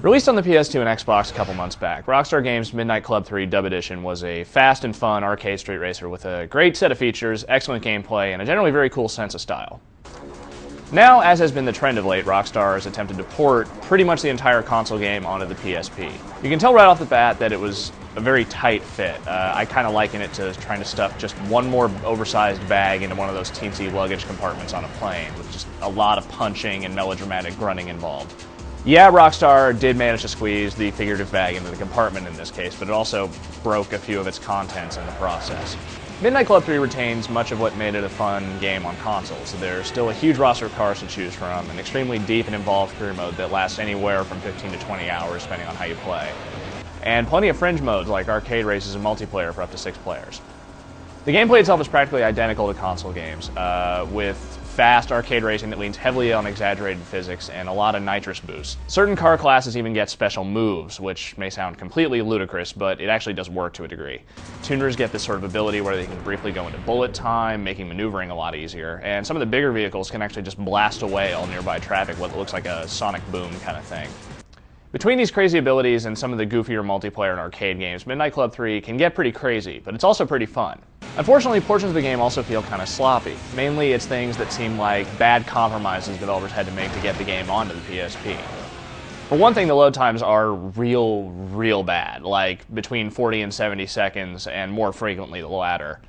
Released on the PS2 and Xbox a couple months back, Rockstar Games' Midnight Club 3 Dub Edition was a fast and fun arcade street racer with a great set of features, excellent gameplay, and a generally very cool sense of style. Now, as has been the trend of late, Rockstar has attempted to port pretty much the entire console game onto the PSP. You can tell right off the bat that it was a very tight fit. I kind of liken it to trying to stuff just one more oversized bag into one of those teensy luggage compartments on a plane, with just a lot of punching and melodramatic grunting involved. Yeah, Rockstar did manage to squeeze the figurative bag into the compartment in this case, but it also broke a few of its contents in the process. Midnight Club 3 retains much of what made it a fun game on consoles. There's still a huge roster of cars to choose from, an extremely deep and involved career mode that lasts anywhere from 15 to 20 hours depending on how you play, and plenty of fringe modes like arcade races and multiplayer for up to 6 players. The gameplay itself is practically identical to console games, with fast arcade racing that leans heavily on exaggerated physics and a lot of nitrous boosts. Certain car classes even get special moves, which may sound completely ludicrous, but it actually does work to a degree. Tuners get this sort of ability where they can briefly go into bullet time, making maneuvering a lot easier, and some of the bigger vehicles can actually just blast away all nearby traffic with what looks like a sonic boom kind of thing. Between these crazy abilities and some of the goofier multiplayer and arcade games, Midnight Club 3 can get pretty crazy, but it's also pretty fun. Unfortunately, portions of the game also feel kind of sloppy. Mainly, it's things that seem like bad compromises developers had to make to get the game onto the PSP. For one thing, the load times are real bad, like between 40 and 70 seconds, and more frequently the latter.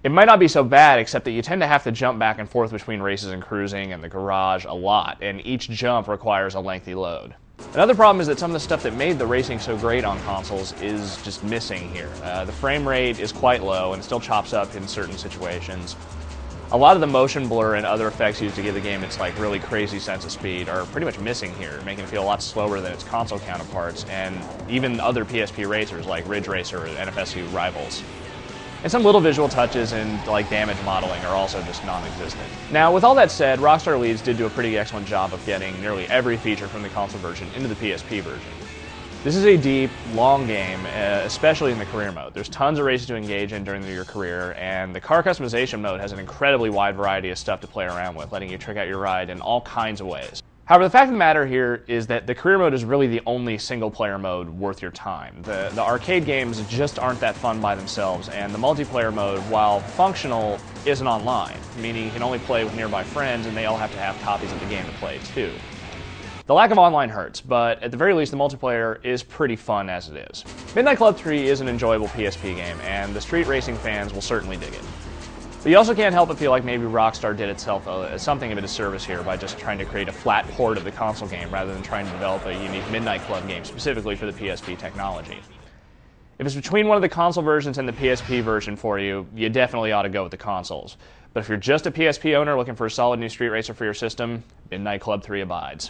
It might not be so bad, except that you tend to have to jump back and forth between races and cruising and the garage a lot, and each jump requires a lengthy load. Another problem is that some of the stuff that made the racing so great on consoles is just missing here. The frame rate is quite low and still chops up in certain situations. A lot of the motion blur and other effects used to give the game its really crazy sense of speed are pretty much missing here, making it feel a lot slower than its console counterparts and even other PSP racers like Ridge Racer or NFSU rivals. And some little visual touches and damage modeling are also just non-existent. Now, with all that said, Rockstar Leeds did do a pretty excellent job of getting nearly every feature from the console version into the PSP version. This is a deep, long game, especially in the career mode. There's tons of races to engage in during your career, and the car customization mode has an incredibly wide variety of stuff to play around with, letting you trick out your ride in all kinds of ways. However, the fact of the matter here is that the career mode is really the only single-player mode worth your time. The arcade games just aren't that fun by themselves, and the multiplayer mode, while functional, isn't online, meaning you can only play with nearby friends and they all have to have copies of the game to play too. The lack of online hurts, but at the very least the multiplayer is pretty fun as it is. Midnight Club 3 is an enjoyable PSP game, and the street racing fans will certainly dig it. But you also can't help but feel like maybe Rockstar did itself something of a disservice here by just trying to create a flat port of the console game rather than trying to develop a unique Midnight Club game specifically for the PSP technology. If it's between one of the console versions and the PSP version for you, you definitely ought to go with the consoles. But if you're just a PSP owner looking for a solid new street racer for your system, Midnight Club 3 abides.